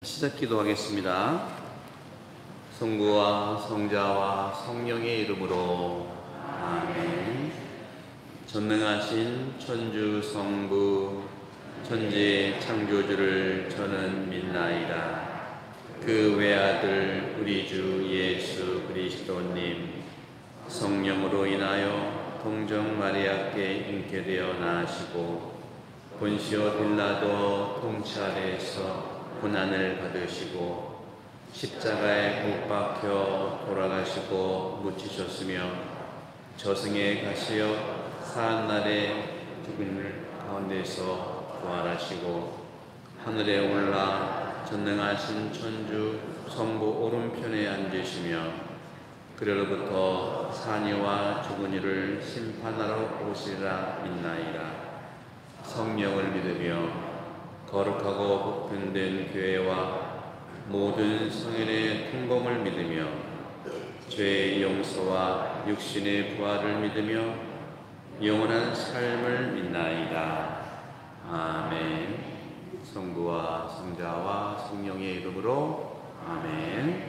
시작 기도하겠습니다. 성부와 성자와 성령의 이름으로 아멘. 전능하신 천주 성부 천지 창조주를 저는 믿나이다. 그 외아들 우리 주 예수 그리스도님 성령으로 인하여 동정 마리아께 잉태되어 나시고 본시오 빌라도 통치 아래에서 고난을 받으시고 십자가에 못 박혀 돌아가시고 묻히셨으며 저승에 가시어 사한날에 죽은 가운데서 부활하시고 하늘에 올라 전능하신 천주 성부 오른편에 앉으시며 그로부터 사니와 죽은 이를 심판하러 오시리라 믿나이다. 성령을 믿으며 거룩하고 복된된 교회와 모든 성인의 통공을 믿으며 죄의 용서와 육신의 부활을 믿으며 영원한 삶을 믿나이다. 아멘. 성부와 성자와 성령의 이름으로 아멘.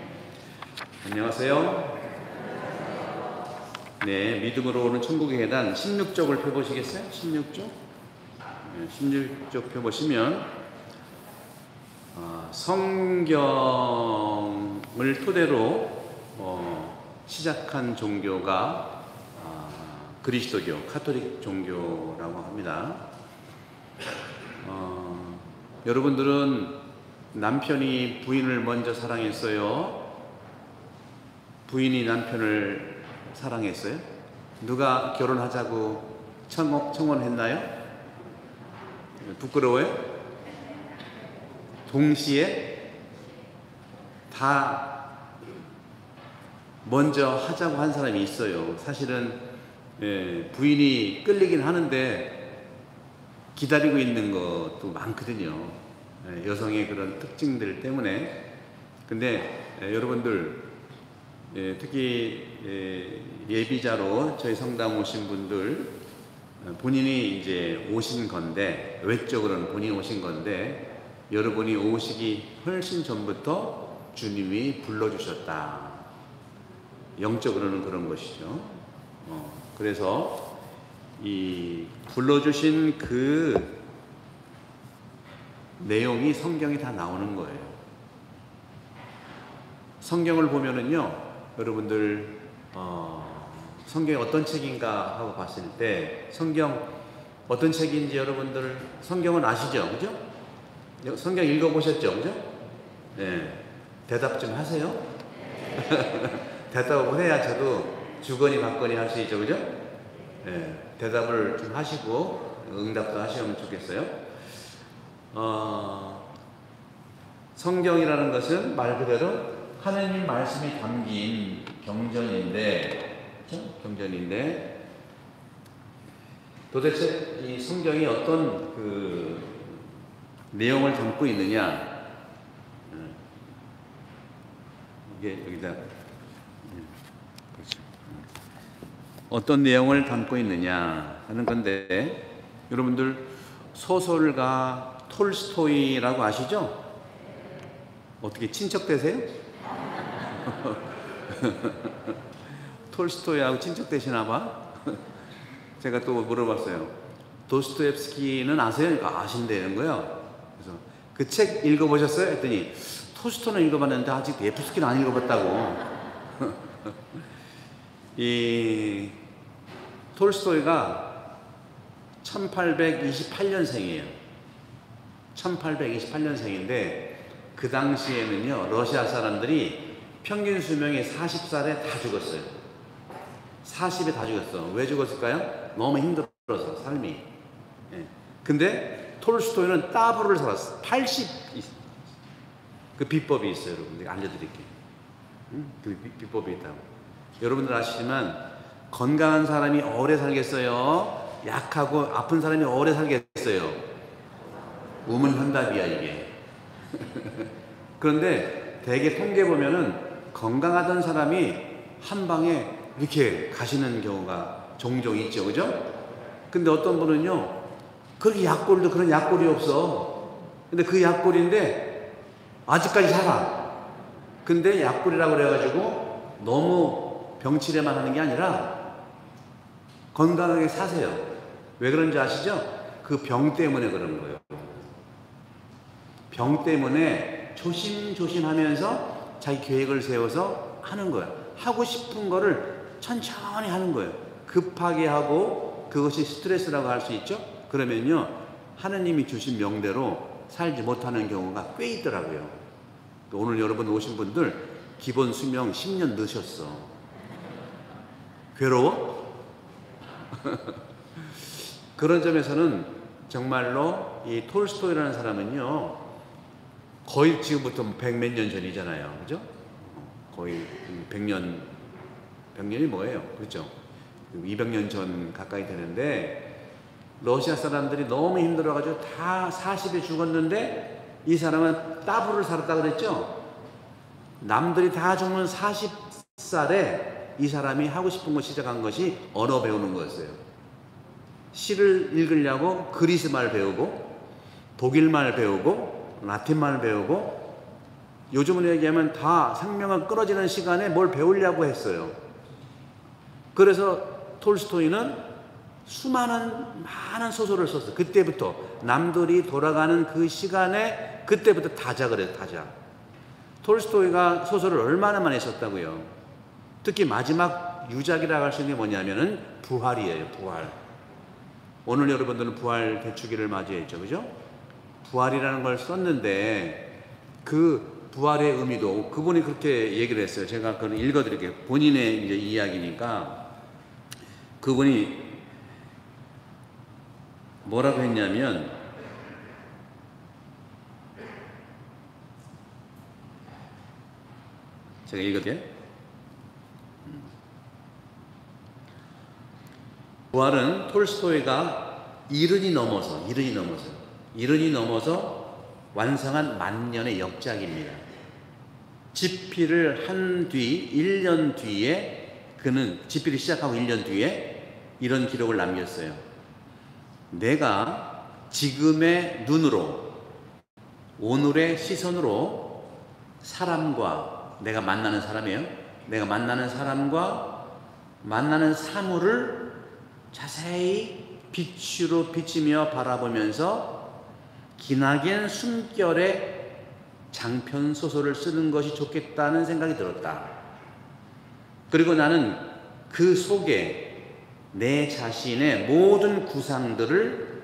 안녕하세요. 네, 믿음으로 오는 천국의 계단 16쪽을 펴보시겠어요? 16쪽? 16쪽 펴보시면 성경을 토대로 시작한 종교가 그리스도교, 카톨릭 종교라고 합니다. 여러분들은 남편이 부인을 먼저 사랑했어요? 부인이 남편을 사랑했어요? 누가 결혼하자고 청혼했나요? 부끄러워요? 동시에 다 먼저 하자고 한 사람이 있어요. 사실은 부인이 끌리긴 하는데 기다리고 있는 것도 많거든요. 여성의 그런 특징들 때문에. 근데 여러분들 특히 예비자로 저희 성당 오신 분들 본인이 이제 오신 건데, 외적으로는 본인이 오신 건데, 여러분이 오시기 훨씬 전부터 주님이 불러주셨다. 영적으로는 그런 것이죠. 그래서 이 불러주신 그 내용이 성경에 다 나오는 거예요. 성경을 보면은요, 여러분들, 성경이 어떤 책인가 하고 봤을 때 성경 어떤 책인지 여러분들 성경은 아시죠? 그죠? 성경 읽어보셨죠? 그죠? 네. 대답 좀 하세요. 대답을 해야 저도 주거니 받거니 할 수 있죠. 그죠? 네. 대답을 좀 하시고 응답도 하시면 좋겠어요. 성경이라는 것은 말 그대로 하느님 말씀이 담긴 경전인데 도대체 이 성경이 어떤 그 내용을 담고 있느냐, 이게 여기다 그렇죠. 어떤 내용을 담고 있느냐 하는 건데, 여러분들 소설가 톨스토이라고 아시죠? 어떻게 친척 되세요? 톨스토이하고 친척 되시나 봐. 제가 또 물어봤어요. 도스토옙스키는 아세요? 아신다는 거예요. 그래서 그 책 읽어보셨어요? 했더니 톨스토이는 읽어봤는데 아직 예프스키는 안 읽어봤다고. 이 톨스토이가 1828년생이에요. 1828년생인데 그 당시에는요, 러시아 사람들이 평균 수명이 40살에 다 죽었어요. 40에 다 죽었어. 왜 죽었을까요? 너무 힘들어서, 삶이. 근데 톨스토이는 따블을 살았어. 80. 그 비법이 있어요, 여러분들. 알려드릴게요. 그 비법이 있다고. 여러분들 아시지만 건강한 사람이 오래 살겠어요? 약하고 아픈 사람이 오래 살겠어요? 우문현답이야, 이게. 그런데 대개 통계 보면은 건강하던 사람이 한 방에 이렇게 가시는 경우가 종종 있죠, 그죠? 근데 어떤 분은요, 그렇게 약골도 그런 약골이 없어. 근데 그 약골인데 아직까지 살아. 근데 약불이라고 그래가지고 너무 병치레만 하는 게 아니라 건강하게 사세요. 왜 그런지 아시죠? 그 병 때문에 그런 거예요. 병 때문에 조심조심 하면서 자기 계획을 세워서 하는 거야. 하고 싶은 거를 천천히 하는 거예요. 급하게 하고 그것이 스트레스라고 할 수 있죠? 그러면요, 하느님이 주신 명대로 살지 못하는 경우가 꽤 있더라고요. 오늘 여러분 오신 분들 기본 수명 10년 넣으셨어. 괴로워? 그런 점에서는 정말로 이 톨스토이라는 사람은요, 거의 지금부터 100몇 년 전이잖아요. 그죠? 거의 100년이 뭐예요? 그렇죠? 200년 전 가까이 되는데, 러시아 사람들이 너무 힘들어가지고 다 40에 죽었는데, 이 사람은 따블을 살았다 그랬죠? 남들이 다 죽는 40살에 이 사람이 하고 싶은 거 시작한 것이 언어 배우는 거였어요. 시를 읽으려고 그리스 말 배우고, 독일 말 배우고, 라틴 말 배우고, 요즘으로 얘기하면 다 생명을 끊어지는 시간에 뭘 배우려고 했어요. 그래서 톨스토이는 많은 소설을 썼어요. 그때부터 남들이 돌아가는 그 시간에 그때부터 다자 그래요. 다자. 톨스토이가 소설을 얼마나 많이 썼다고요. 특히 마지막 유작이라고 할 수 있는 게 뭐냐면은 부활이에요. 부활. 오늘 여러분들은 부활 대축일을 맞이했죠. 그죠? 부활이라는 걸 썼는데 그 부활의 의미도 그분이 그렇게 얘기를 했어요. 제가 그걸 읽어드릴게요. 본인의 이제 이야기니까. 그분이 뭐라고 했냐면, 제가 읽어드릴게요. 부활은 톨스토이가 이른이 넘어서 완성한 만년의 역작입니다. 집필을 한 뒤 1년 뒤에 그는 집필을 시작하고 1년 뒤에 이런 기록을 남겼어요. 내가 지금의 눈으로, 오늘의 시선으로 사람과, 내가 만나는 사람이에요. 내가 만나는 사람과 만나는 사물을 자세히 빛으로 비치며 바라보면서 기나긴 숨결의 장편 소설을 쓰는 것이 좋겠다는 생각이 들었다. 그리고 나는 그 속에 내 자신의 모든 구상들을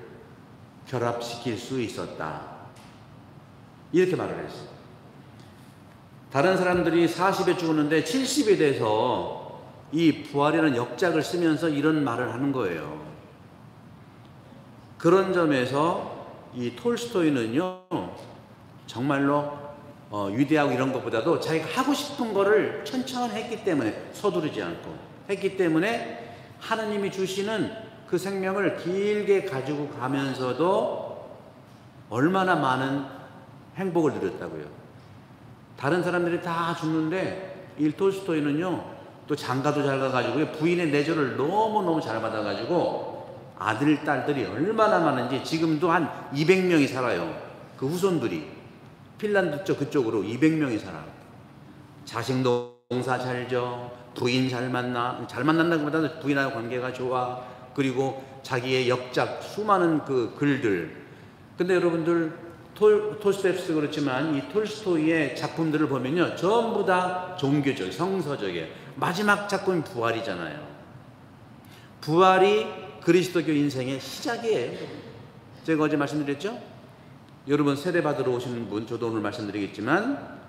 결합시킬 수 있었다. 이렇게 말을 했어요. 다른 사람들이 40에 죽었는데 70에 돼서 이 부활이라는 역작을 쓰면서 이런 말을 하는 거예요. 그런 점에서 이 톨스토이는요, 정말로 위대하고 이런 것보다도 자기가 하고 싶은 거를 천천히 했기 때문에, 서두르지 않고 했기 때문에 하느님이 주시는 그 생명을 길게 가지고 가면서도 얼마나 많은 행복을 누렸다고요. 다른 사람들이 다 죽는데 이 톨스토이는요, 또 장가도 잘 가가지고 부인의 내조를 너무너무 잘 받아가지고 아들, 딸들이 얼마나 많은지 지금도 한 200명이 살아요. 그 후손들이. 핀란드 쪽 그쪽으로 200명이 살아. 자식 농사 잘 져, 부인 잘 만난다고 보다는 부인하고 관계가 좋아. 그리고 자기의 역작, 수많은 그 글들. 근데 여러분들, 톨스토이도 그렇지만 이 톨스토이의 작품들을 보면요, 전부 다 종교적, 성서적이에요. 마지막 작품이 부활이잖아요. 부활이 그리스도교 인생의 시작이에요. 제가 어제 말씀드렸죠? 여러분 세례받으러 오시는 분, 저도 오늘 말씀드리겠지만,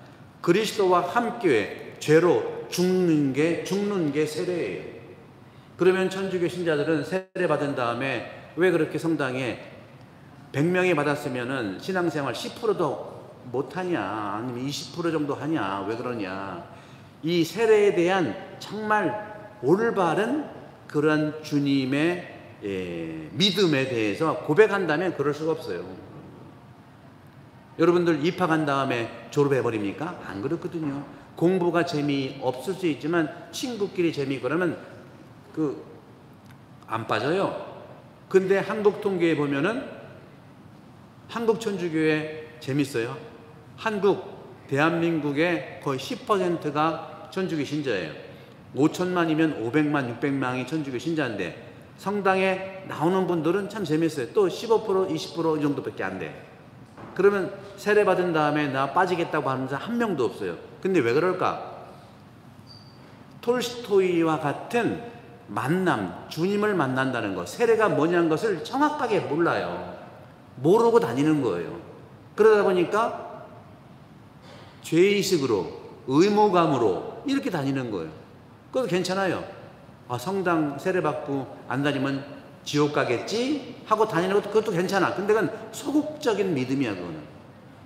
그리스도와 함께 죄로 죽는 게 세례예요. 그러면 천주교 신자들은 세례받은 다음에 왜 그렇게 성당에 100명이 받았으면은 신앙생활 10%도 못하냐, 아니면 20% 정도 하냐, 왜 그러냐. 이 세례에 대한 정말 올바른 그런 주님의 믿음에 대해서 고백한다면 그럴 수가 없어요. 여러분들 입학한 다음에 졸업해버립니까? 안 그렇거든요. 공부가 재미없을 수 있지만 친구끼리 재미있고 그러면 안 빠져요. 근데 한국 통계에 보면은 한국 천주교회 재밌어요. 한국 대한민국의 거의 10%가 천주교 신자예요. 5천만이면 500만, 600만이 천주교 신자인데 성당에 나오는 분들은 참 재밌어요. 또 15%, 20% 이 정도밖에 안 돼. 그러면 세례 받은 다음에 나 빠지겠다고 하는 사람 한 명도 없어요. 근데 왜 그럴까? 톨스토이와 같은 만남, 주님을 만난다는 것, 세례가 뭐냐는 것을 정확하게 몰라요. 모르고 다니는 거예요. 그러다 보니까 죄의식으로, 의무감으로 이렇게 다니는 거예요. 그것도 괜찮아요. 성당 세례 받고 안 다니면 지옥 가겠지 하고 다니는 것도 그것도 괜찮아. 근데 그건 소극적인 믿음이야. 그거는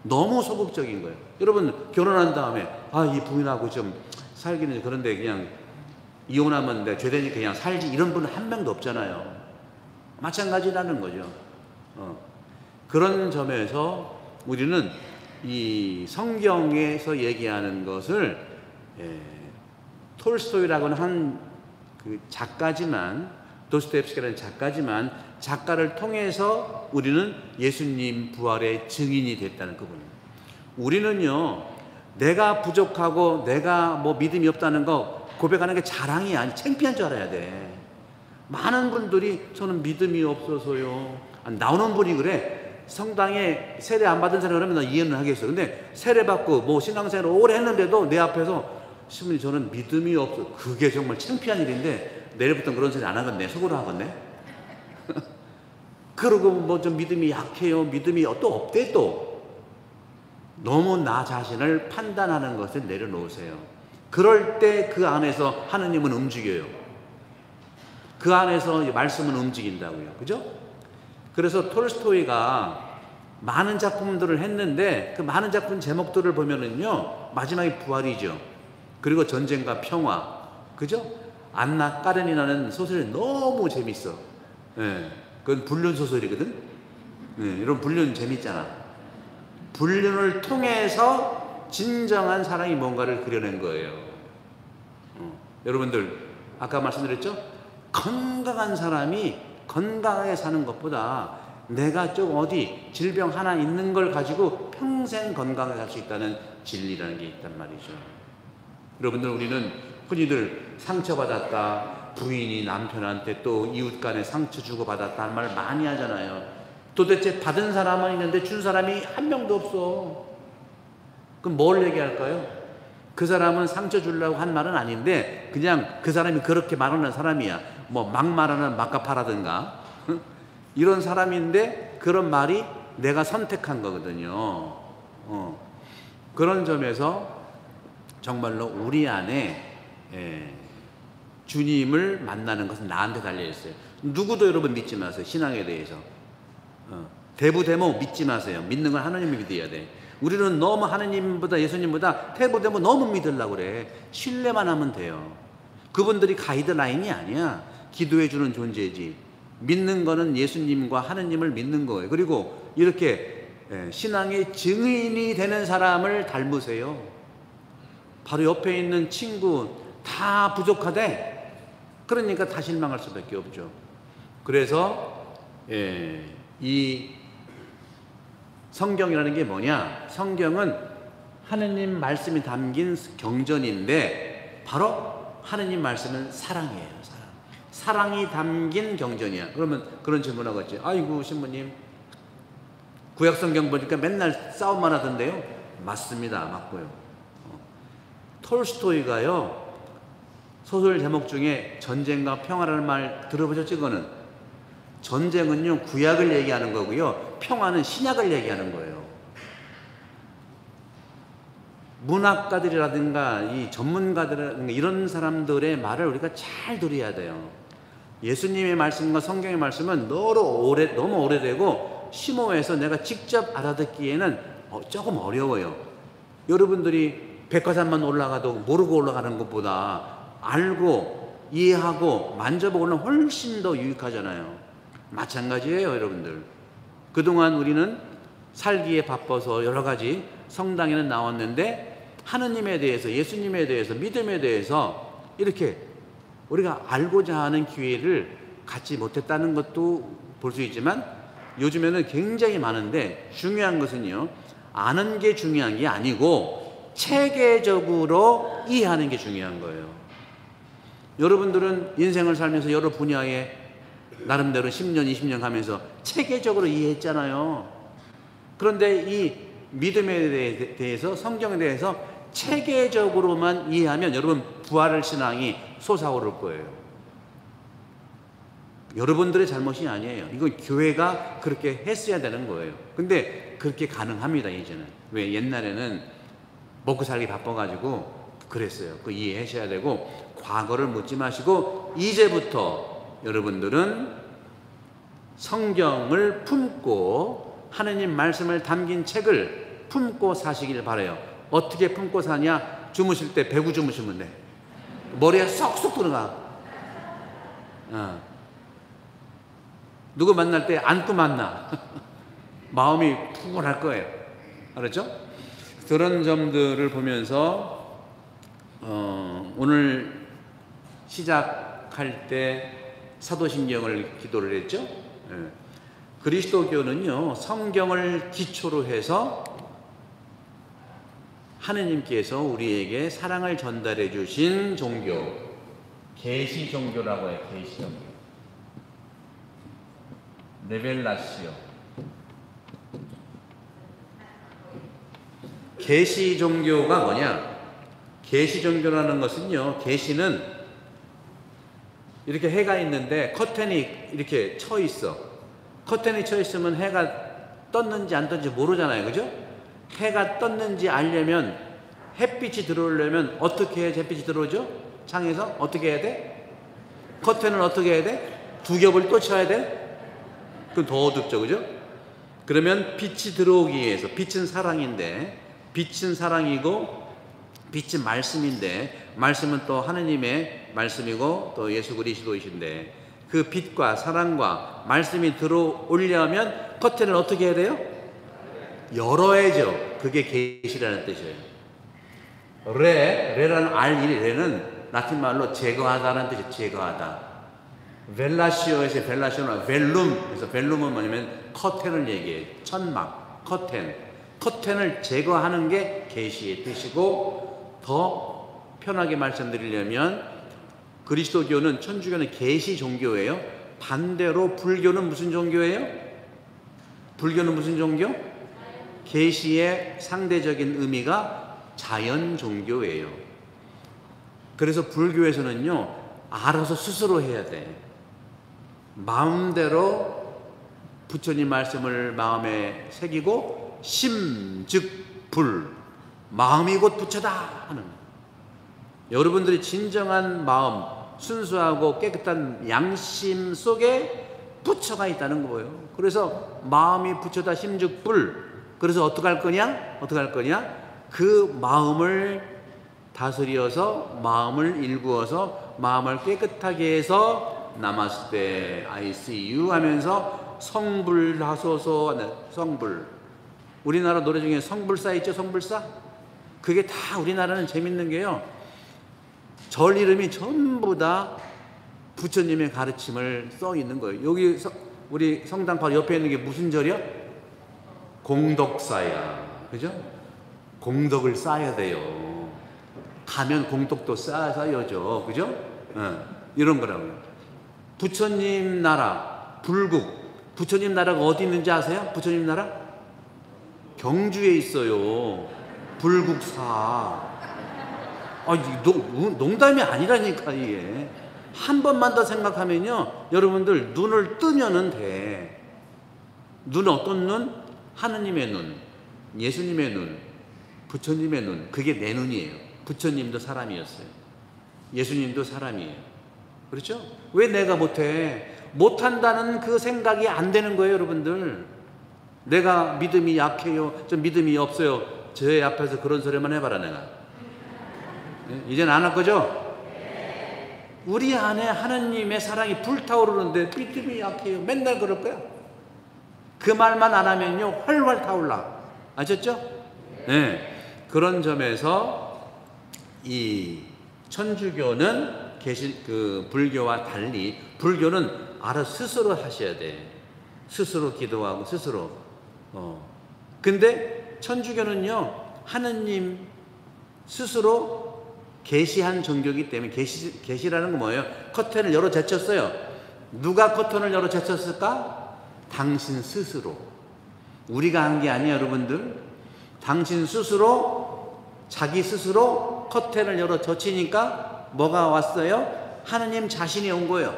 너무 소극적인 거예요. 여러분 결혼한 다음에 이 부인하고 좀 살기는 그런데 그냥 이혼하면 내가 죄되니까 그냥 살지, 이런 분은 한 명도 없잖아요. 마찬가지라는 거죠. 그런 점에서 우리는 이 성경에서 얘기하는 것을 톨스토이라고는 한 그 작가지만, 도스토옙스키라는 작가지만, 작가를 통해서 우리는 예수님 부활의 증인이 됐다는 그분입니다. 우리는요, 내가 부족하고 내가 뭐 믿음이 없다는 거 고백하는 게 자랑이 아니, 창피한 줄 알아야 돼. 많은 분들이 저는 믿음이 없어서요. 나오는 분이 그래. 성당에 세례 안 받은 사람이 그러면 나 이해는 하겠어. 근데 세례 받고 뭐 신앙생활을 오래 했는데도 내 앞에서 신부님 저는 믿음이 없어. 그게 정말 창피한 일인데 내일부터는 그런 소리 안 하겠네. 속으로 하겠네. 그러고 뭐 좀 믿음이 약해요. 믿음이 또 없대 또. 너무 나 자신을 판단하는 것을 내려놓으세요. 그럴 때 그 안에서 하느님은 움직여요. 그 안에서 말씀은 움직인다고요. 그죠? 그래서 톨스토이가 많은 작품들을 했는데 그 많은 작품 제목들을 보면은요, 마지막에 부활이죠. 그리고 전쟁과 평화. 그죠? 안나 까레니나는 소설이 너무 재밌어. 그건 불륜 소설이거든. 이런 불륜 재밌잖아. 불륜을 통해서 진정한 사랑이 뭔가를 그려낸 거예요. 여러분들 아까 말씀드렸죠? 건강한 사람이 건강하게 사는 것보다 내가 좀 어디 질병 하나 있는 걸 가지고 평생 건강하게 살 수 있다는 진리라는 게 있단 말이죠. 여러분들 우리는 흔히들 상처받았다, 부인이 남편한테 또 이웃 간에 상처 주고받았다 하는 말 많이 하잖아요. 도대체 받은 사람은 있는데 준 사람이 한 명도 없어. 그럼 뭘 얘기할까요? 그 사람은 상처 주려고 한 말은 아닌데 그냥 그 사람이 그렇게 말하는 사람이야. 뭐 막 말하는 막가파라든가 이런 사람인데 그런 말이 내가 선택한 거거든요. 그런 점에서 정말로 우리 안에 주님을 만나는 것은 나한테 달려있어요. 누구도 여러분 믿지 마세요. 신앙에 대해서 대부대모 믿지 마세요. 믿는 건 하나님을 믿어야 돼. 우리는 너무 하나님보다 예수님보다 대부대모 너무 믿으려고 그래. 신뢰만 하면 돼요. 그분들이 가이드라인이 아니야. 기도해 주는 존재지. 믿는 거는 예수님과 하나님을 믿는 거예요. 그리고 이렇게 신앙의 증인이 되는 사람을 닮으세요. 바로 옆에 있는 친구 다 부족하대. 그러니까 다 실망할 수밖에 없죠. 그래서 이 성경이라는 게 뭐냐? 성경은 하느님 말씀이 담긴 경전인데 바로 하느님 말씀은 사랑이에요. 사랑이 담긴 경전이야. 그러면 그런 질문 하겠지. 아이고 신부님 구약성경 보니까 맨날 싸움만 하던데요. 맞습니다. 맞고요. 톨스토이가요, 소설 제목 중에 전쟁과 평화라는 말 들어보셨죠? 그거는 전쟁은요 구약을 얘기하는 거고요, 평화는 신약을 얘기하는 거예요. 문학가들이라든가 이 전문가들이라든가 이런 사람들의 말을 우리가 잘 들어야 돼요. 예수님의 말씀과 성경의 말씀은 너무 오래되고 심오해서 내가 직접 알아듣기에는 조금 어려워요. 여러분들이 백화산만 올라가도 모르고 올라가는 것보다 알고 이해하고 만져보고는 훨씬 더 유익하잖아요. 마찬가지예요, 여러분들. 그동안 우리는 살기에 바빠서 여러 가지 성당에는 나왔는데 하느님에 대해서, 예수님에 대해서, 믿음에 대해서 이렇게 우리가 알고자 하는 기회를 갖지 못했다는 것도 볼 수 있지만 요즘에는 굉장히 많은데 중요한 것은요, 아는 게 중요한 게 아니고 체계적으로 이해하는 게 중요한 거예요. 여러분들은 인생을 살면서 여러 분야에 나름대로 10년, 20년 가면서 체계적으로 이해했잖아요. 그런데 이 믿음에 대해서, 성경에 대해서 체계적으로만 이해하면 여러분 부활의 신앙이 솟아오를 거예요. 여러분들의 잘못이 아니에요. 이건 교회가 그렇게 했어야 되는 거예요. 근데 그렇게 가능합니다, 이제는. 왜? 옛날에는 먹고 살기 바빠가지고 그랬어요. 그 이해하셔야 되고, 과거를 묻지 마시고 이제부터 여러분들은 성경을 품고 하느님 말씀을 담긴 책을 품고 사시길 바라요. 어떻게 품고 사냐? 주무실 때 배구 주무시면 돼. 머리에 쏙쏙 들어가. 누구 만날 때 안고 만나. 마음이 푸근할 거예요. 알았죠? 그런 점들을 보면서 오늘 시작할 때 사도신경을 기도를 했죠. 그리스도교는요, 성경을 기초로 해서 하느님께서 우리에게 사랑을 전달해 주신 종교, 계시 종교라고 해요. 계시 종교, 레벨라시오. 계시 종교가 뭐냐? 계시 종교라는 것은요, 계시는 이렇게 해가 있는데 커튼이 이렇게 쳐 있어. 커튼이 쳐 있으면 해가 떴는지 안 떴는지 모르잖아요. 그죠? 해가 떴는지 알려면, 햇빛이 들어오려면 어떻게 해야 햇빛이 들어오죠? 창에서 어떻게 해야 돼? 커튼을 어떻게 해야 돼? 두 겹을 또 쳐야 돼? 그럼 더 어둡죠. 그죠? 그러면 빛이 들어오기 위해서, 빛은 사랑인데, 빛은 사랑이고 빛은 말씀인데, 말씀은 또 하느님의 말씀이고 또 예수 그리스도이신데, 그 빛과 사랑과 말씀이 들어오려면 커튼을 어떻게 해야 돼요? 열어야죠. 그게 계시라는 뜻이에요. 레라는 레는 라틴 말로 제거하다라는 뜻이에요. 제거하다. 벨라시오에서 벨라시오는 벨룸, 그래서 벨룸은 뭐냐면 커튼을 얘기해요. 천막, 커튼을 제거하는 게 계시의 뜻이고, 더 편하게 말씀드리려면 그리스도교는, 천주교는 계시 종교예요. 반대로 불교는 무슨 종교예요? 불교는 무슨 종교? 계시의 상대적인 의미가 자연 종교예요. 그래서 불교에서는요, 알아서 스스로 해야 돼. 마음대로 부처님 말씀을 마음에 새기고, 심, 즉, 불, 마음이 곧 부처다 하는, 여러분들이 진정한 마음, 순수하고 깨끗한 양심 속에 부처가 있다는 거예요. 그래서 마음이 부처다, 심, 즉, 불. 그래서 어떻게 할 거냐? 그 마음을 다스려서, 마음을 일구어서, 마음을 깨끗하게 해서 나마스테, I see you 하면서 성불하소서. 성불. 우리나라 노래 중에 성불사 있죠? 성불사? 그게 다 우리나라는 재밌는 게요, 절 이름이 전부 다 부처님의 가르침을 써 있는 거예요. 여기 우리 성당 바로 옆에 있는 게 무슨 절이야? 공덕사야. 그죠? 공덕을 쌓아야 돼요. 가면 공덕도 쌓아야죠. 그죠? 이런 거라고요. 부처님 나라, 불국. 부처님 나라가 어디 있는지 아세요? 부처님 나라? 경주에 있어요. 불국사. 농담이 아니라니까, 이게. 한 번만 더 생각하면요, 여러분들 눈을 뜨면은 돼. 눈은 어떤 눈? 하느님의 눈, 예수님의 눈, 부처님의 눈. 그게 내 눈이에요. 부처님도 사람이었어요. 예수님도 사람이에요. 그렇죠? 왜 내가 못해? 못한다는 그 생각이 안 되는 거예요, 여러분들. 내가 믿음이 약해요, 좀 믿음이 없어요. 제 앞에서 그런 소리만 해봐라, 내가. 이제는 안 할 거죠? 우리 안에 하느님의 사랑이 불타오르는데 믿음이 약해요. 맨날 그럴 거야. 그 말만 안 하면요, 활활 타올라. 아셨죠? 네. 그런 점에서 이 천주교는 불교와 달리, 불교는 알아 스스로 하셔야 돼. 스스로 기도하고 스스로. 근데 천주교는요, 하느님 스스로 계시한 종교이기 때문에 계시라는 건 뭐예요? 커튼을 열어 제쳤어요. 누가 커튼을 열어 제쳤을까? 당신 스스로. 우리가 한 게 아니에요, 여러분들. 당신 스스로, 자기 스스로 커튼을 열어 젖히니까 뭐가 왔어요? 하느님 자신이 온 거예요.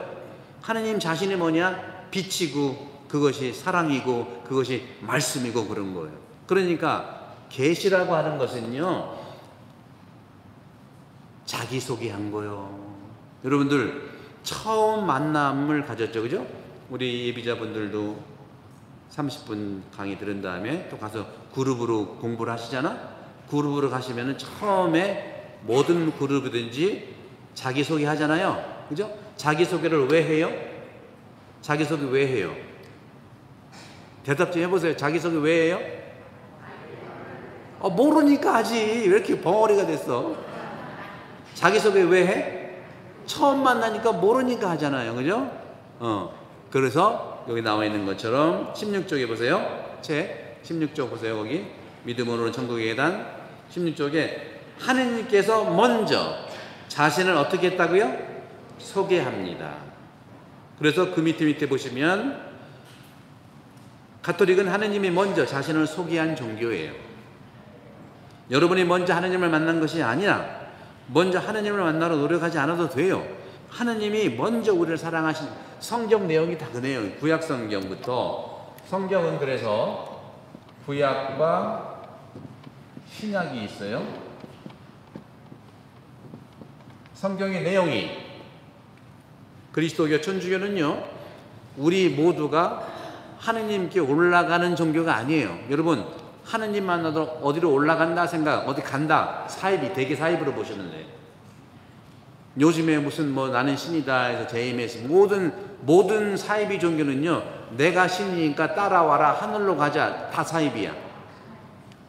하느님 자신이 뭐냐? 빛이고 그것이 사랑이고 그것이 말씀이고 그런 거예요. 그러니까 계시라고 하는 것은요, 자기소개한 거예요. 여러분들 처음 만남을 가졌죠, 그죠? 우리 예비자분들도 30분 강의 들은 다음에 또 가서 그룹으로 공부를 하시잖아. 그룹으로 가시면은 처음에 모든 그룹이든지 자기소개 하잖아요, 그죠? 자기소개를 왜 해요? 자기소개 왜 해요? 대답 좀 해보세요. 자기소개 왜 해요? 모르니까 하지. 왜 이렇게 벙어리가 됐어? 자기소개 왜 해? 처음 만나니까 모르니까 하잖아요, 그죠? 그래서 여기 나와 있는 것처럼 16쪽에 보세요. 책 16쪽 보세요. 거기 믿음으로 천국의 계단 16쪽에 하느님께서 먼저 자신을 어떻게 했다고요? 소개합니다. 그래서 그 밑에 보시면 가톨릭은 하느님이 먼저 자신을 소개한 종교예요. 여러분이 먼저 하느님을 만난 것이 아니라 먼저 하느님을 만나러 노력하지 않아도 돼요. 하느님이 먼저 우리를 사랑하신 성경 내용이 다 그래요. 구약 성경부터. 성경은 그래서 구약과 신약이 있어요. 성경의 내용이, 그리스도교 천주교는요, 우리 모두가 하느님께 올라가는 종교가 아니에요. 여러분, 하느님 만나도 어디로 올라간다 생각, 어디 간다, 사입이 대개 사입으로 보시는데, 요즘에 무슨 뭐 나는 신이다 해서 JMS 모든 사이비 종교는요, 내가 신이니까 따라와라, 하늘로 가자, 다 사이비야.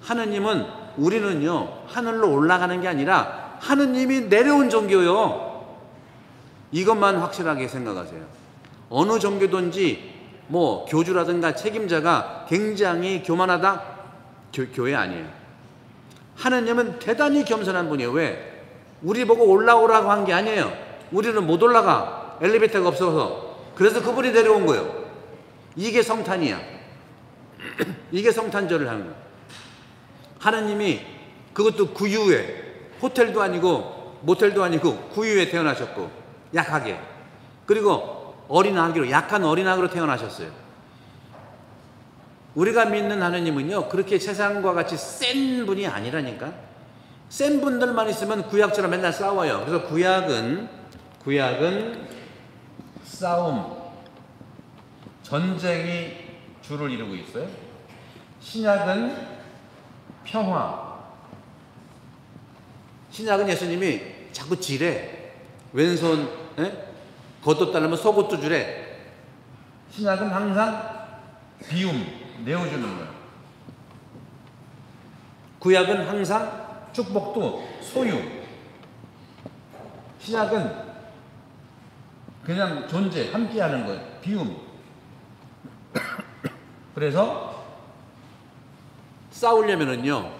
하느님은, 우리는요 하늘로 올라가는 게 아니라 하느님이 내려온 종교요. 이것만 확실하게 생각하세요. 어느 종교든지 뭐 교주라든가 책임자가 굉장히 교만하다? 교회 아니에요. 하느님은 대단히 겸손한 분이에요. 왜? 우리 보고 올라오라고 한 게 아니에요. 우리는 못 올라가. 엘리베이터가 없어서. 그래서 그분이 내려온 거예요. 이게 성탄이야. 이게 성탄절을 하는 거예요. 하느님이 그것도 구유에, 호텔도 아니고 모텔도 아니고 구유에 태어나셨고, 약하게. 그리고 어린아기로, 약한 어린아기로 태어나셨어요. 우리가 믿는 하느님은요, 그렇게 세상과 같이 센 분이 아니라니까. 센 분들만 있으면 구약처럼 맨날 싸워요. 그래서 구약은 싸움, 전쟁이 주를 이루고 있어요. 신약은 평화. 신약은 예수님이 자꾸 지래. 왼손 걷었다면 속옷도 주래. 신약은 항상 비움, 내어주는 거예요. 구약은 항상 축복도 소유. 신약은 그냥 존재, 함께하는 거예요. 비움. 그래서 싸우려면은요,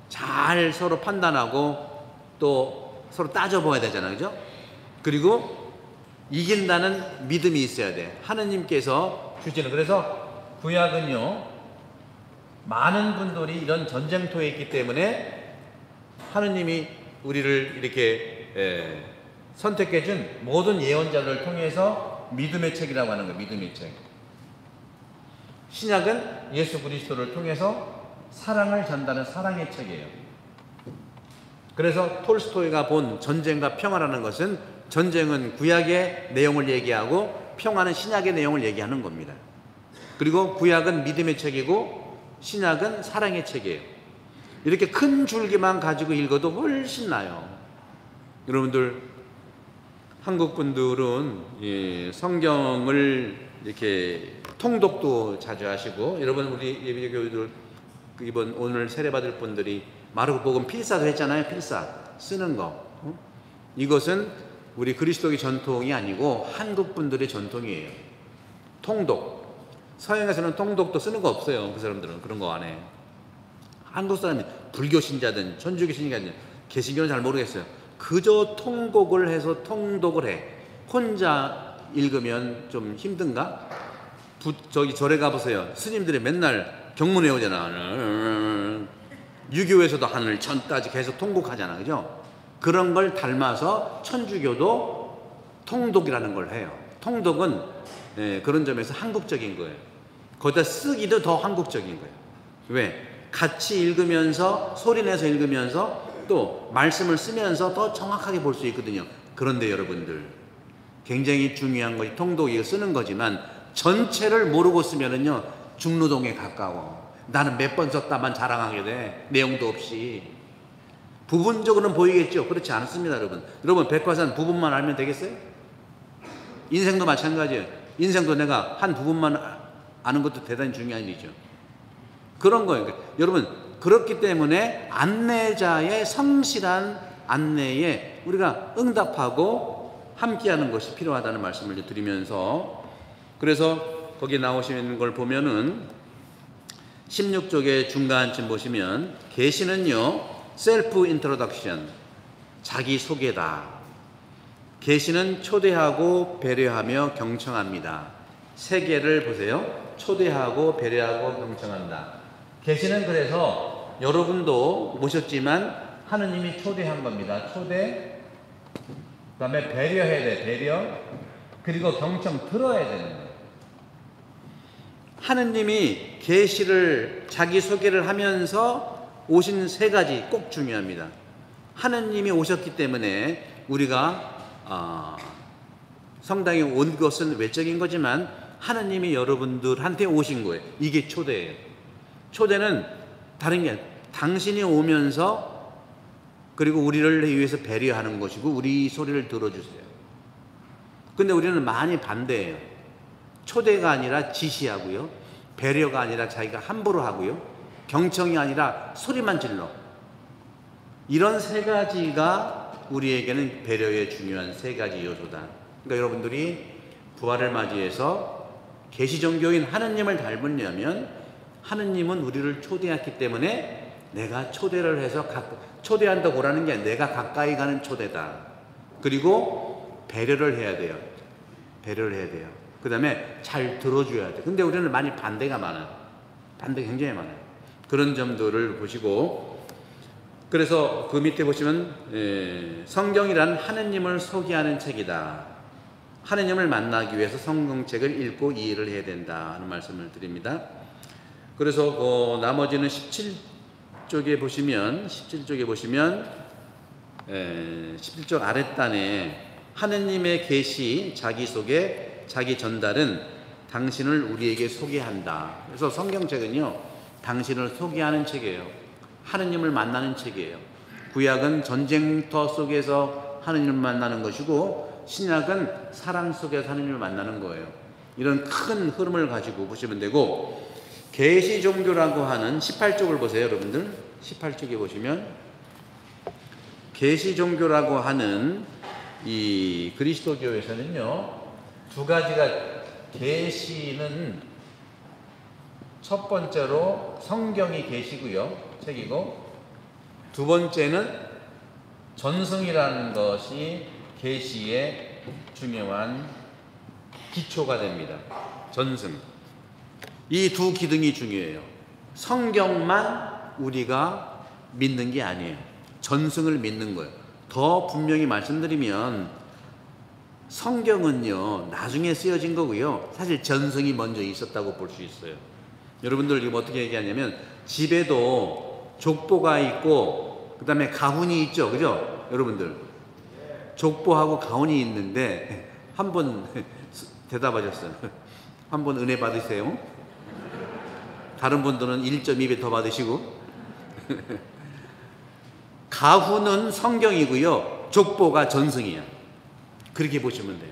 잘 서로 판단하고 또 서로 따져봐야 되잖아요, 그죠? 그리고 이긴다는 믿음이 있어야 돼. 하느님께서 주시는. 그래서 구약은요, 많은 분들이 이런 전쟁터에 있기 때문에 하느님이 우리를 이렇게 선택해준 모든 예언자들을 통해서 믿음의 책이라고 하는 거예요. 믿음의 책. 신약은 예수 그리스도를 통해서 사랑을 전달하는 사랑의 책이에요. 그래서 톨스토이가 본 전쟁과 평화라는 것은, 전쟁은 구약의 내용을 얘기하고 평화는 신약의 내용을 얘기하는 겁니다. 그리고 구약은 믿음의 책이고 신약은 사랑의 책이에요. 이렇게 큰 줄기만 가지고 읽어도 훨씬 나아요. 여러분들, 한국 분들은 성경을 이렇게 통독도 자주 하시고, 여러분 우리 예비교회들 이번 오늘 세례 받을 분들이 마르코복음 필사도 했잖아요. 필사 쓰는 거. 이것은 우리 그리스도의 전통이 아니고 한국 분들의 전통이에요. 통독. 서양에서는 통독도 쓰는 거 없어요. 그 사람들은 그런 거 안 해. 한국 사람이 불교 신자든 천주교 신자든 개신교는 잘 모르겠어요. 그저 통곡을 해서 통독을 해. 혼자 읽으면 좀 힘든가? 저기 절에 가보세요. 스님들이 맨날 경문 외우잖아. 유교에서도 하늘 천까지 계속 통곡하잖아. 그죠? 그런 걸 닮아서 천주교도 통독이라는 걸 해요. 통독은 그런 점에서 한국적인 거예요. 거기다 쓰기도 더 한국적인 거예요. 왜? 같이 읽으면서 소리내서 읽으면서 또 말씀을 쓰면서 더 정확하게 볼 수 있거든요. 그런데 여러분들 굉장히 중요한 것이 통독이 쓰는 거지만 전체를 모르고 쓰면은요 중노동에 가까워. 나는 몇 번 썼다만 자랑하게 돼. 내용도 없이. 부분적으로는 보이겠죠. 그렇지 않습니다, 여러분. 여러분 백화산 부분만 알면 되겠어요? 인생도 마찬가지예요. 인생도 내가 한 부분만 아는 것도 대단히 중요한 일이죠. 그런 거예요. 그러니까 여러분 그렇기 때문에 안내자의 성실한 안내에 우리가 응답하고 함께하는 것이 필요하다는 말씀을 드리면서, 그래서 거기 나오시는 걸 보면은 16쪽의 중간쯤 보시면 계시는요 셀프 인트로덕션, 자기 소개다. 계시는 초대하고 배려하며 경청합니다. 세 개를 보세요. 초대하고 배려하고 경청한다. 계시는 그래서 여러분도 모셨지만 하느님이 초대한 겁니다. 초대, 그 다음에 배려해야 돼. 배려, 그리고 경청, 들어야 되는 거예요. 하느님이 계시를 자기 소개를 하면서 오신 세 가지 꼭 중요합니다. 하느님이 오셨기 때문에 우리가 성당에 온 것은 외적인 거지만 하느님이 여러분들한테 오신 거예요. 이게 초대예요. 초대는 다른 게 아니라 당신이 오면서 그리고 우리를 위해서 배려하는 것이고 우리 소리를 들어주세요. 근데 우리는 많이 반대해요. 초대가 아니라 지시하고요, 배려가 아니라 자기가 함부로 하고요, 경청이 아니라 소리만 질러. 이런 세 가지가 우리에게는 배려의 중요한 세 가지 요소다. 그러니까 여러분들이 부활을 맞이해서 계시종교인 하느님을 닮으려면 하느님은 우리를 초대했기 때문에 내가 초대를 해서 초대한다고 오라는 게 내가 가까이 가는 초대다. 그리고 배려를 해야 돼요. 배려를 해야 돼요. 그 다음에 잘 들어줘야 돼. 근데 우리는 많이 반대가 많아요. 반대가 굉장히 많아요. 그런 점들을 보시고, 그래서 그 밑에 보시면 성경이란 하느님을 소개하는 책이다. 하느님을 만나기 위해서 성경책을 읽고 이해를 해야 된다 하는 말씀을 드립니다. 그래서 나머지는 17쪽에 보시면 17쪽 아랫단에 하느님의 계시, 자기 소개, 자기 전달은 당신을 우리에게 소개한다. 그래서 성경책은요 당신을 소개하는 책이에요. 하느님을 만나는 책이에요. 구약은 전쟁터 속에서 하느님을 만나는 것이고 신약은 사랑 속에서 하느님을 만나는 거예요. 이런 큰 흐름을 가지고 보시면 되고, 계시 종교라고 하는 18쪽을 보세요, 여러분들. 18쪽에 보시면 계시 종교라고 하는 이 그리스도교에서는요 두 가지가, 계시는 첫 번째로 성경이 계시고요, 책이고, 두 번째는 전승이라는 것이 계시의 중요한 기초가 됩니다. 전승. 이 두 기둥이 중요해요. 성경만 우리가 믿는 게 아니에요. 전승을 믿는 거예요. 더 분명히 말씀드리면 성경은요 나중에 쓰여진 거고요, 사실 전승이 먼저 있었다고 볼 수 있어요. 여러분들 지금 어떻게 얘기하냐면 집에도 족보가 있고 그 다음에 가훈이 있죠, 그죠? 여러분들 족보하고 가훈이 있는데 한 번 대답하셨어요. 한 번 은혜 받으세요. 다른 분들은 1.2배 더 받으시고. 가훈은 성경이고요, 족보가 전승이야. 그렇게 보시면 돼요.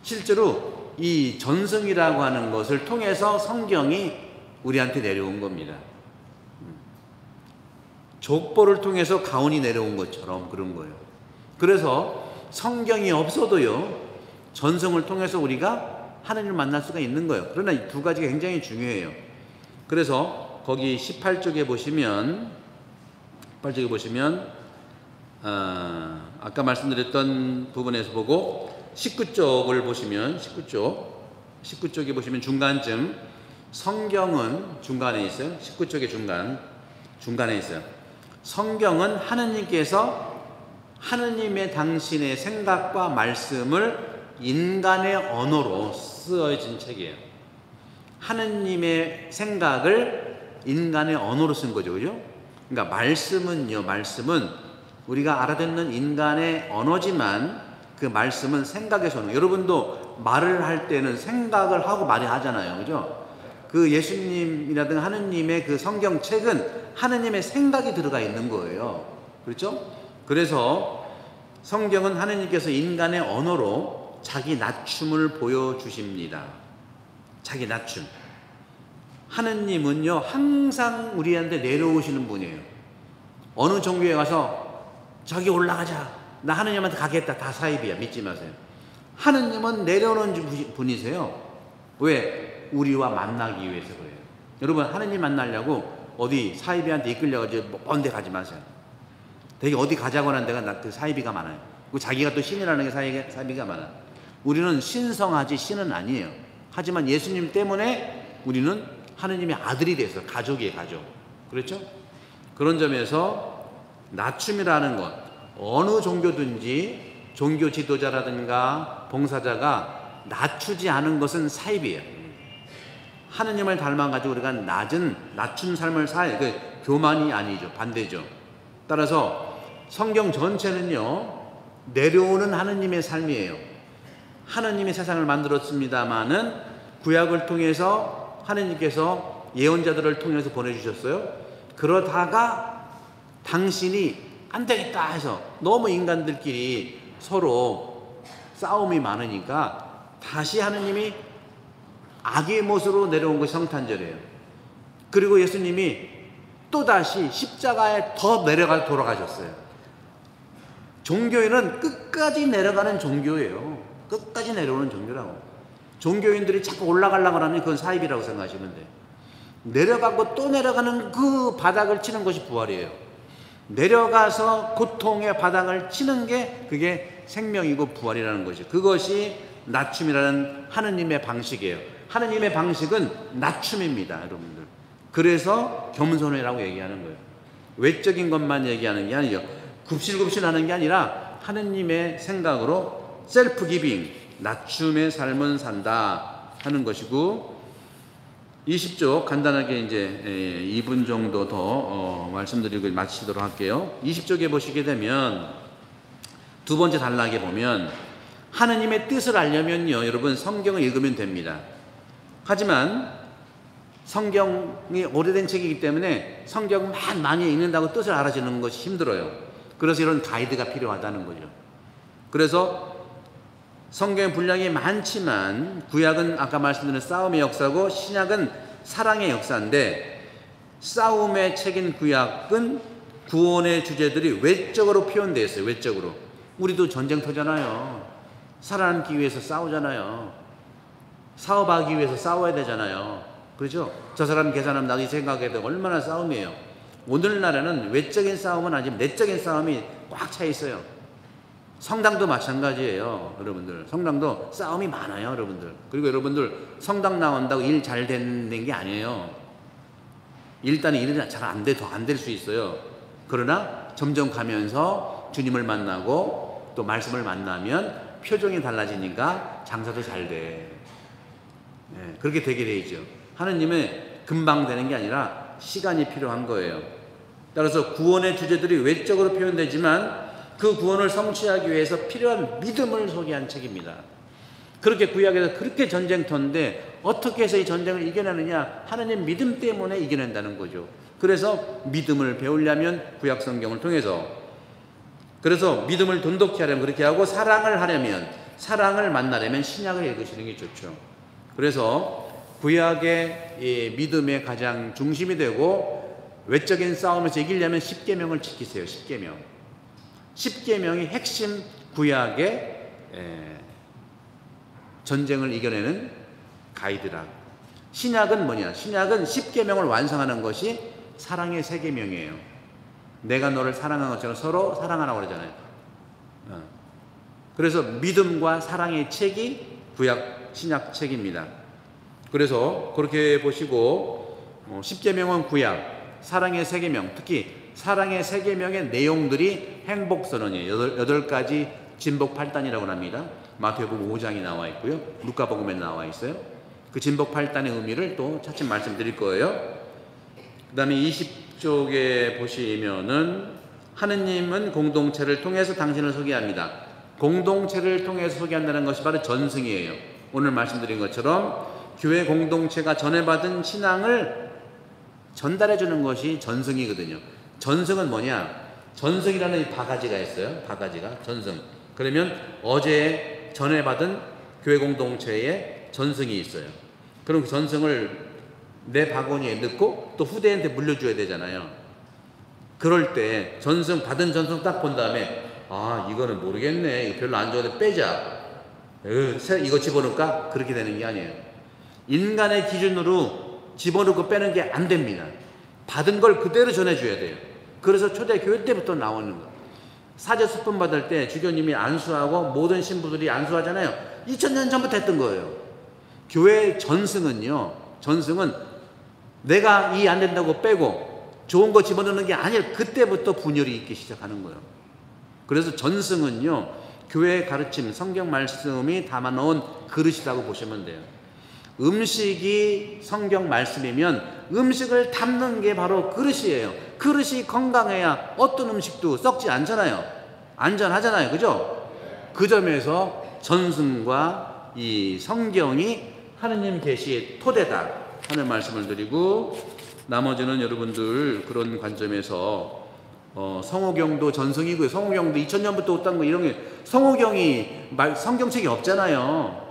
실제로 이 전승이라고 하는 것을 통해서 성경이 우리한테 내려온 겁니다. 족보를 통해서 가훈이 내려온 것처럼 그런 거예요. 그래서 성경이 없어도요 전승을 통해서 우리가 하나님을 만날 수가 있는 거예요. 그러나 이 두 가지가 굉장히 중요해요. 그래서 거기 18쪽에 보시면 아까 말씀드렸던 부분에서 보고 19쪽을 보시면 19쪽에 보시면 중간쯤 성경은 중간에 있어요. 19쪽의 중간에 있어요. 성경은 하느님께서 하느님의 당신의 생각과 말씀을 인간의 언어로 쓰여진 책이에요. 하느님의 생각을 인간의 언어로 쓴 거죠. 그죠? 그러니까 말씀은 우리가 알아듣는 인간의 언어지만 그 말씀은 생각에서 오는, 여러분도 말을 할 때는 생각을 하고 말을 하잖아요. 그죠? 그 예수님이라든가 하느님의 그 성경책은 하느님의 생각이 들어가 있는 거예요. 그렇죠? 그래서 성경은 하느님께서 인간의 언어로 자기 낮춤을 보여주십니다. 자기 낮춤. 하느님은요 항상 우리한테 내려오시는 분이에요. 어느 종교에 가서 저기 올라가자, 나 하느님한테 가겠다, 다 사입이야. 믿지 마세요. 하느님은 내려오는 분이세요. 왜? 우리와 만나기 위해서 그래요. 여러분, 하느님 만나려고 어디 사이비한테 이끌려가지고 먼 데 가지 마세요. 되게 어디 가자고 하는 데가 그 사이비가 많아요. 그리고 자기가 또 신이라는 게 사이비가 많아요. 우리는 신성하지 신은 아니에요. 하지만 예수님 때문에 우리는 하느님의 아들이 돼서 가족이에요. 가족. 그렇죠? 그런 점에서 낮춤이라는 것, 어느 종교든지 종교 지도자라든가 봉사자가 낮추지 않은 것은 사입이에요. 하느님을 닮아가지고 우리가 낮춘 삶을 살, 그 교만이 아니죠. 반대죠. 따라서 성경 전체는요 내려오는 하느님의 삶이에요. 하느님이 세상을 만들었습니다마는 구약을 통해서 하느님께서 예언자들을 통해서 보내주셨어요. 그러다가 당신이 안 되겠다 해서 너무 인간들끼리 서로 싸움이 많으니까 다시 하느님이 아기의 모습으로 내려온 것이 성탄절이에요. 그리고 예수님이 또다시 십자가에 더 내려가 돌아가셨어요. 종교인은 끝까지 내려가는 종교예요. 끝까지 내려오는 종교라고. 종교인들이 자꾸 올라가려고 하면 그건 사입이라고 생각하시면 돼요. 내려가고 또 내려가는 그 바닥을 치는 것이 부활이에요. 내려가서 고통의 바닥을 치는 게 그게 생명이고 부활이라는 것이죠. 그것이 낮춤이라는 하느님의 방식이에요. 하느님의 방식은 낮춤입니다, 여러분들. 그래서 겸손이라고 얘기하는 거예요. 외적인 것만 얘기하는 게 아니죠. 굽실굽실하는 게 아니라 하느님의 생각으로 셀프 기빙, 낮춤의 삶은 산다 하는 것이고, 20쪽 간단하게 이제 2분 정도 더 말씀드리고 마치도록 할게요. 20쪽에 보시게 되면 두 번째 단락에 보면 하느님의 뜻을 알려면요, 여러분 성경을 읽으면 됩니다. 하지만 성경이 오래된 책이기 때문에 성경만 많이 읽는다고 뜻을 알아주는 것이 힘들어요. 그래서 이런 가이드가 필요하다는 거죠. 그래서 성경의 분량이 많지만 구약은 아까 말씀드린 싸움의 역사고 신약은 사랑의 역사인데, 싸움의 책인 구약은 구원의 주제들이 외적으로 표현되어 있어요. 외적으로. 우리도 전쟁터잖아요. 살아남기 위해서 싸우잖아요. 사업하기 위해서 싸워야 되잖아요. 그렇죠? 저 사람 계산하면 나도 생각해도 얼마나 싸움이에요. 오늘날에는 외적인 싸움은 아니지만 내적인 싸움이 꽉 차 있어요. 성당도 마찬가지예요, 여러분들. 성당도 싸움이 많아요, 여러분들. 그리고 여러분들 성당 나온다고 일 잘 되는 게 아니에요. 일단 일이 잘 안 돼, 더 안 될 수 있어요. 그러나 점점 가면서 주님을 만나고 또 말씀을 만나면 표정이 달라지니까 장사도 잘 돼. 네, 그렇게 되게 돼 있죠. 하느님은 금방 되는 게 아니라 시간이 필요한 거예요. 따라서 구원의 주제들이 외적으로 표현되지만 그 구원을 성취하기 위해서 필요한 믿음을 소개한 책입니다. 그렇게 구약에서 그렇게 전쟁터인데 어떻게 해서 이 전쟁을 이겨내느냐? 하느님 믿음 때문에 이겨낸다는 거죠. 그래서 믿음을 배우려면 구약 성경을 통해서, 그래서 믿음을 돈독히 하려면 그렇게 하고, 사랑을 하려면, 사랑을 만나려면 신약을 읽으시는 게 좋죠. 그래서 구약의 이 믿음의 가장 중심이 되고 외적인 싸움에서 이기려면 10계명을 지키세요. 10계명. 10계명이 핵심 구약의 전쟁을 이겨내는 가이드라. 신약은 뭐냐? 신약은 10계명을 완성하는 것이 사랑의 3계명이에요. 내가 너를 사랑한 것처럼 서로 사랑하라고 그러잖아요. 그래서 믿음과 사랑의 책이 구약 신약 책입니다. 그래서 그렇게 보시고 십계명은 구약, 사랑의 세계명, 특히 사랑의 세계명의 내용들이 행복선언이에요. 8가지 진복 8단이라고 합니다. 마태복음 5장이 나와 있고요. 루카복음에 나와 있어요. 그 진복 8단의 의미를 또 차츰 말씀드릴 거예요. 그 다음에 20쪽에 보시면은 하느님은 공동체를 통해서 당신을 소개합니다. 공동체를 통해서 소개한다는 것이 바로 전승이에요. 오늘 말씀드린 것처럼 교회 공동체가 전해받은 신앙을 전달해 주는 것이 전승이거든요. 전승은 뭐냐? 전승이라는 이 바가지가 있어요. 바가지가 전승. 그러면 어제 전해받은 교회 공동체에 전승이 있어요. 그럼 그 전승을 내 바구니에 넣고 또 후대한테 물려줘야 되잖아요. 그럴 때 받은 전승 딱 본 다음에 이거는 모르겠네, 이거 별로 안 좋아서 빼자, 이거 집어넣을까? 그렇게 되는 게 아니에요. 인간의 기준으로 집어넣고 빼는 게 안 됩니다. 받은 걸 그대로 전해줘야 돼요. 그래서 초대교회 때부터 나오는 거. 사제 수품 받을 때 주교님이 안수하고 모든 신부들이 안수하잖아요. 2000년 전부터 했던 거예요. 교회 전승은 내가 이 안 된다고 빼고 좋은 거 집어넣는 게 아니라 그때부터 분열이 있기 시작하는 거예요. 그래서 전승은요, 교회의 가르침, 성경 말씀이 담아놓은 그릇이라고 보시면 돼요. 음식이 성경 말씀이면 음식을 담는 게 바로 그릇이에요. 그릇이 건강해야 어떤 음식도 썩지 않잖아요. 안전하잖아요. 그죠? 그 점에서 전승과 이 성경이 하느님 계시의 토대다 하는 말씀을 드리고, 나머지는 여러분들 그런 관점에서 성호경도 전승이고요. 성호경도 2000년부터 왔다는 거, 이런 게 성호경이 성경책이 없잖아요.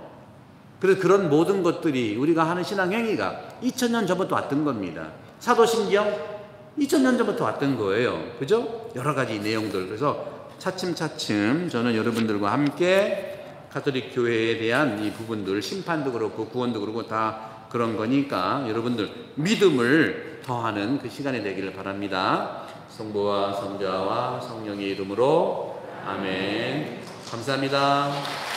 그래서 그런 모든 것들이 우리가 하는 신앙 행위가 2000년 전부터 왔던 겁니다. 사도신경 2000년 전부터 왔던 거예요. 그죠? 여러 가지 내용들. 그래서 차츰차츰 저는 여러분들과 함께 가톨릭 교회에 대한 이 부분들, 심판도 그렇고 구원도 그렇고 다 그런 거니까 여러분들 믿음을 더하는 그 시간이 되기를 바랍니다. 성부와 성자와 성령의 이름으로 아멘. 감사합니다.